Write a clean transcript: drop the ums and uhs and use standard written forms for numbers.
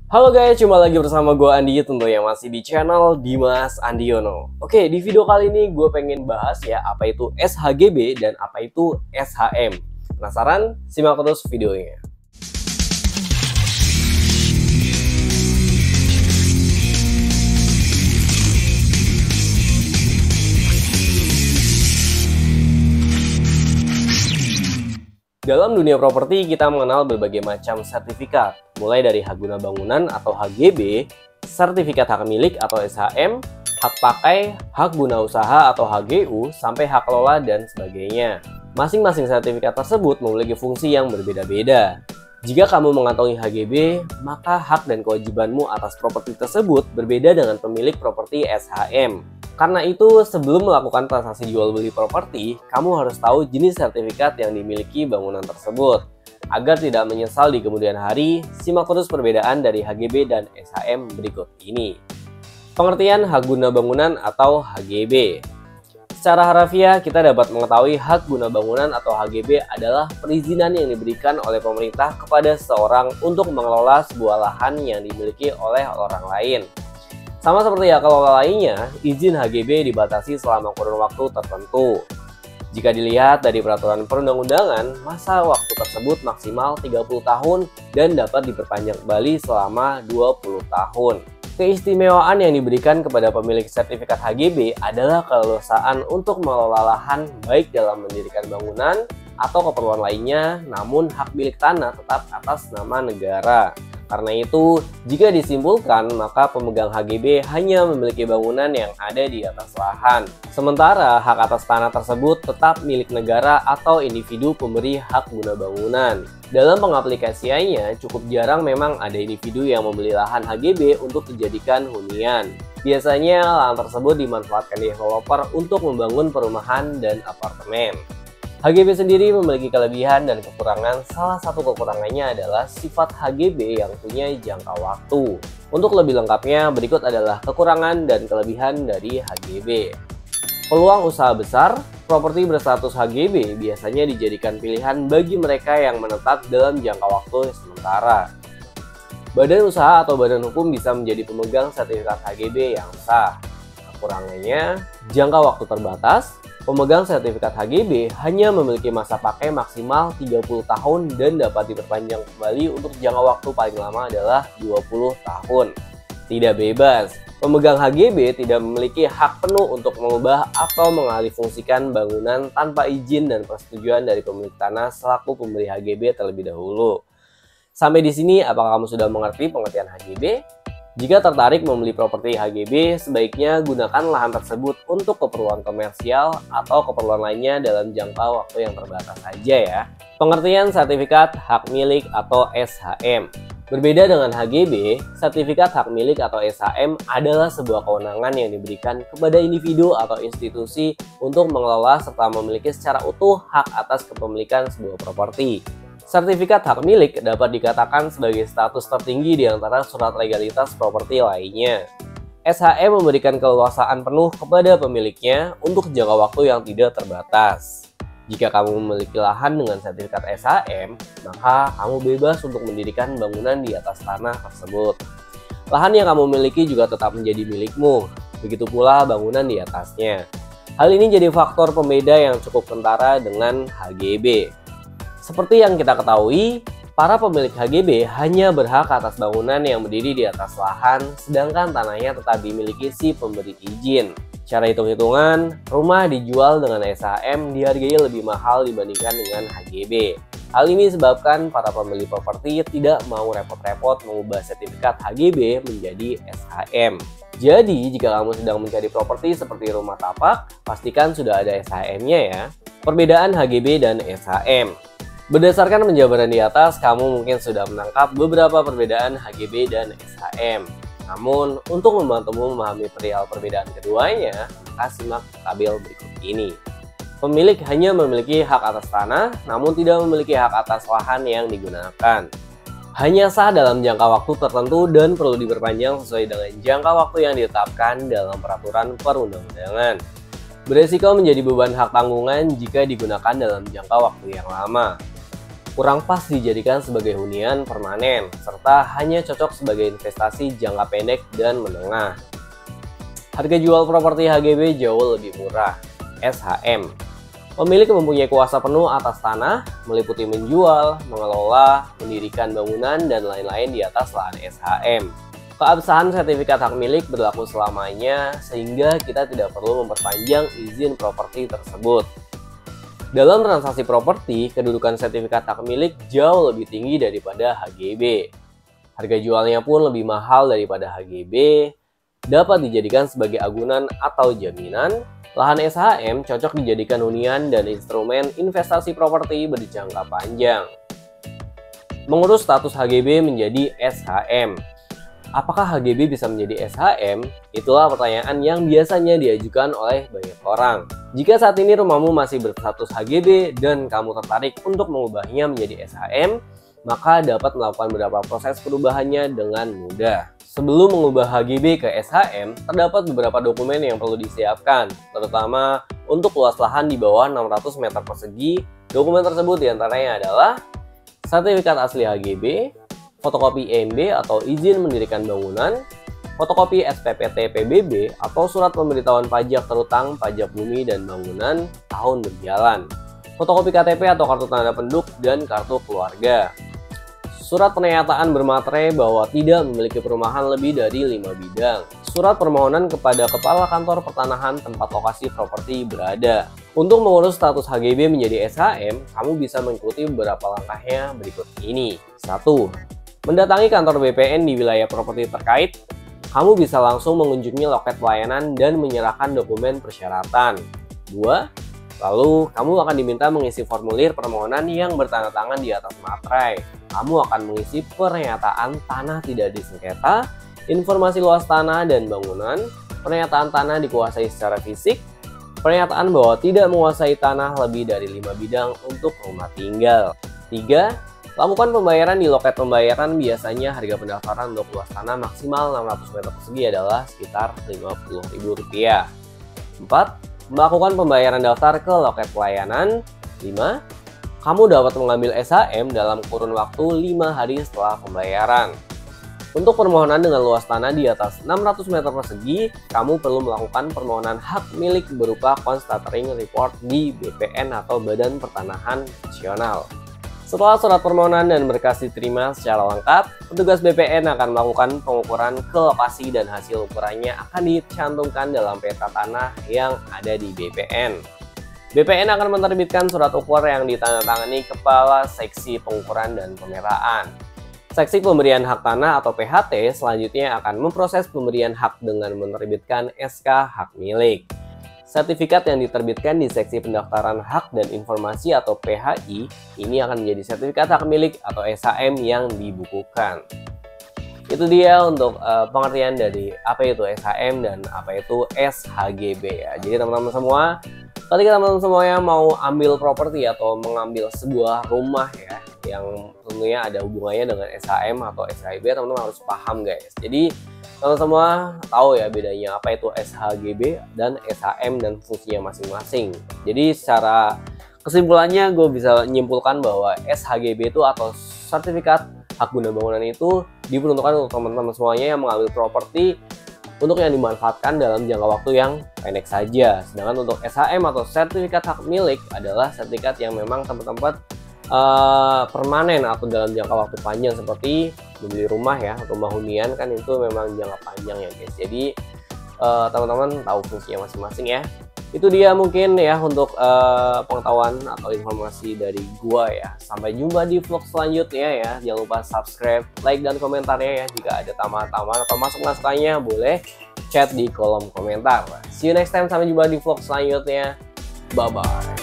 Halo guys, jumpa lagi bersama gue Andi, tentunya masih di channel Dimas Andiono. Oke, di video kali ini gue pengen bahas ya apa itu SHGB dan apa itu SHM. Penasaran? Simak terus videonya. Dalam dunia properti kita mengenal berbagai macam sertifikat, mulai dari hak guna bangunan atau HGB, sertifikat hak milik atau SHM, hak pakai, hak guna usaha atau HGU, sampai hak kelola dan sebagainya. Masing-masing sertifikat tersebut memiliki fungsi yang berbeda-beda. Jika kamu mengantongi HGB, maka hak dan kewajibanmu atas properti tersebut berbeda dengan pemilik properti SHM. Karena itu, sebelum melakukan transaksi jual beli properti, kamu harus tahu jenis sertifikat yang dimiliki bangunan tersebut. Agar tidak menyesal di kemudian hari, simak terus perbedaan dari HGB dan SHM berikut ini. Pengertian hak guna bangunan atau HGB. Secara harafiah, kita dapat mengetahui hak guna bangunan atau HGB adalah perizinan yang diberikan oleh pemerintah kepada seseorang untuk mengelola sebuah lahan yang dimiliki oleh orang lain. Sama seperti hak kelola lainnya, izin HGB dibatasi selama kurun waktu tertentu. Jika dilihat dari peraturan perundang-undangan, masa waktu tersebut maksimal 30 tahun dan dapat diperpanjang kembali selama 20 tahun. Keistimewaan yang diberikan kepada pemilik sertifikat HGB adalah keleluasaan untuk mengelola lahan baik dalam mendirikan bangunan atau keperluan lainnya, namun hak milik tanah tetap atas nama negara. Karena itu, jika disimpulkan, maka pemegang HGB hanya memiliki bangunan yang ada di atas lahan. Sementara hak atas tanah tersebut tetap milik negara atau individu pemberi hak guna bangunan. Dalam pengaplikasiannya, cukup jarang memang ada individu yang membeli lahan HGB untuk dijadikan hunian. Biasanya lahan tersebut dimanfaatkan developer untuk membangun perumahan dan apartemen. HGB sendiri memiliki kelebihan dan kekurangan. Salah satu kekurangannya adalah sifat HGB yang punya jangka waktu. Untuk lebih lengkapnya, berikut adalah kekurangan dan kelebihan dari HGB. Peluang usaha besar. Properti berstatus HGB biasanya dijadikan pilihan bagi mereka yang menetap dalam jangka waktu sementara. Badan usaha atau badan hukum bisa menjadi pemegang sertifikat HGB yang sah. Kekurangannya, jangka waktu terbatas. Pemegang sertifikat HGB hanya memiliki masa pakai maksimal 30 tahun dan dapat diperpanjang kembali untuk jangka waktu paling lama adalah 20 tahun. Tidak bebas, pemegang HGB tidak memiliki hak penuh untuk mengubah atau mengalihfungsikan bangunan tanpa izin dan persetujuan dari pemilik tanah selaku pemberi HGB terlebih dahulu. Sampai di sini, apakah kamu sudah mengerti pengertian HGB? Jika tertarik membeli properti HGB, sebaiknya gunakan lahan tersebut untuk keperluan komersial atau keperluan lainnya dalam jangka waktu yang terbatas saja ya. Pengertian sertifikat hak milik atau SHM. Berbeda dengan HGB, sertifikat hak milik atau SHM adalah sebuah kewenangan yang diberikan kepada individu atau institusi untuk mengelola serta memiliki secara utuh hak atas kepemilikan sebuah properti. Sertifikat hak milik dapat dikatakan sebagai status tertinggi di antara surat legalitas properti lainnya. SHM memberikan keleluasaan penuh kepada pemiliknya untuk jangka waktu yang tidak terbatas. Jika kamu memiliki lahan dengan sertifikat SHM, maka kamu bebas untuk mendirikan bangunan di atas tanah tersebut. Lahan yang kamu miliki juga tetap menjadi milikmu, begitu pula bangunan di atasnya. Hal ini jadi faktor pembeda yang cukup kentara dengan HGB. Seperti yang kita ketahui, para pemilik HGB hanya berhak atas bangunan yang berdiri di atas lahan, sedangkan tanahnya tetap dimiliki si pemberi izin. Cara hitung-hitungan, rumah dijual dengan SHM dihargai lebih mahal dibandingkan dengan HGB. Hal ini disebabkan para pemilik properti tidak mau repot-repot mengubah sertifikat HGB menjadi SHM. Jadi, jika kamu sedang mencari properti seperti rumah tapak, pastikan sudah ada SHM-nya ya. Perbedaan HGB dan SHM. Berdasarkan penjabaran di atas, kamu mungkin sudah menangkap beberapa perbedaan HGB dan SHM. Namun, untuk membantumu memahami perihal perbedaan keduanya, maka simak tabel berikut ini. Pemilik hanya memiliki hak atas tanah, namun tidak memiliki hak atas lahan yang digunakan. Hanya sah dalam jangka waktu tertentu dan perlu diperpanjang sesuai dengan jangka waktu yang ditetapkan dalam peraturan perundang-undangan. Beresiko menjadi beban hak tanggungan jika digunakan dalam jangka waktu yang lama. kurang pas dijadikan sebagai hunian permanen, serta hanya cocok sebagai investasi jangka pendek dan menengah. Harga jual properti HGB jauh lebih murah. SHM. Pemilik mempunyai kuasa penuh atas tanah, meliputi menjual, mengelola, mendirikan bangunan, dan lain-lain di atas lahan SHM. Keabsahan sertifikat hak milik berlaku selamanya, sehingga kita tidak perlu memperpanjang izin properti tersebut. Dalam transaksi properti, kedudukan sertifikat hak milik jauh lebih tinggi daripada HGB. Harga jualnya pun lebih mahal daripada HGB, dapat dijadikan sebagai agunan atau jaminan. Lahan SHM cocok dijadikan hunian dan instrumen investasi properti berjangka panjang. Mengurus status HGB menjadi SHM. Apakah HGB bisa menjadi SHM? Itulah pertanyaan yang biasanya diajukan oleh banyak orang. Jika saat ini rumahmu masih berstatus HGB dan kamu tertarik untuk mengubahnya menjadi SHM, maka dapat melakukan beberapa proses perubahannya dengan mudah. Sebelum mengubah HGB ke SHM, terdapat beberapa dokumen yang perlu disiapkan, terutama untuk luas lahan di bawah 600 meter persegi. Dokumen tersebut diantaranya adalah sertifikat asli HGB, fotokopi EMB atau izin mendirikan bangunan, fotokopi SPPT PBB atau surat pemberitahuan pajak terutang pajak bumi dan bangunan tahun berjalan, fotokopi KTP atau kartu tanda penduduk dan kartu keluarga, surat pernyataan bermaterai bahwa tidak memiliki perumahan lebih dari 5 bidang, surat permohonan kepada Kepala Kantor Pertanahan tempat lokasi properti berada. Untuk mengurus status HGB menjadi SHM, kamu bisa mengikuti beberapa langkahnya berikut ini. 1. Mendatangi kantor BPN di wilayah properti terkait. Kamu bisa langsung mengunjungi loket pelayanan dan menyerahkan dokumen persyaratan. 2. Lalu, kamu akan diminta mengisi formulir permohonan yang bertanda tangan di atas materai. Kamu akan mengisi pernyataan tanah tidak disengketa, informasi luas tanah dan bangunan, pernyataan tanah dikuasai secara fisik, pernyataan bahwa tidak menguasai tanah lebih dari 5 bidang untuk rumah tinggal. 3. Lakukan pembayaran di loket pembayaran. Biasanya harga pendaftaran untuk luas tanah maksimal 600 meter persegi adalah sekitar Rp50.000. 4. Melakukan pembayaran daftar ke loket pelayanan. 5. Kamu dapat mengambil SHM dalam kurun waktu 5 hari setelah pembayaran. Untuk permohonan dengan luas tanah di atas 600 meter persegi, kamu perlu melakukan permohonan hak milik berupa constatering report di BPN atau Badan Pertanahan Nasional. Setelah surat permohonan dan berkas diterima secara lengkap, petugas BPN akan melakukan pengukuran ke lokasi dan hasil ukurannya akan dicantumkan dalam peta tanah yang ada di BPN. BPN akan menerbitkan surat ukur yang ditandatangani Kepala Seksi Pengukuran dan Pemetaan. Seksi Pemberian Hak Tanah atau PHT selanjutnya akan memproses pemberian hak dengan menerbitkan SK Hak Milik. Sertifikat yang diterbitkan di Seksi Pendaftaran Hak dan Informasi atau PHI ini akan menjadi sertifikat hak milik atau SHM yang dibukukan. Itu dia untuk pengertian dari apa itu SHM dan apa itu SHGB ya. Jadi teman-teman semua, ketika teman-teman semuanya mau ambil properti atau mengambil sebuah rumah ya, yang tentunya ada hubungannya dengan SHM atau SHGB, teman-teman harus paham guys. Jadi teman-teman semua tahu ya bedanya apa itu SHGB dan SHM dan fungsinya masing-masing. Jadi secara kesimpulannya gue bisa menyimpulkan bahwa SHGB itu atau sertifikat hak guna bangunan itu diperuntukkan untuk teman-teman semuanya yang mengambil properti untuk yang dimanfaatkan dalam jangka waktu yang pendek saja. Sedangkan untuk SHM atau sertifikat hak milik adalah sertifikat yang memang tempat-tempat permanen atau dalam jangka waktu panjang seperti membeli rumah ya, rumah hunian kan itu memang jangka panjang ya guys. Jadi teman-teman tahu fungsinya masing-masing ya. Itu dia mungkin ya untuk pengetahuan atau informasi dari gua ya. Sampai jumpa di vlog selanjutnya ya. Jangan lupa subscribe, like dan komentarnya ya. Jika ada tambahan-tambahan atau masukan-masukannya boleh chat di kolom komentar. See you next time, sampai jumpa di vlog selanjutnya. Bye bye.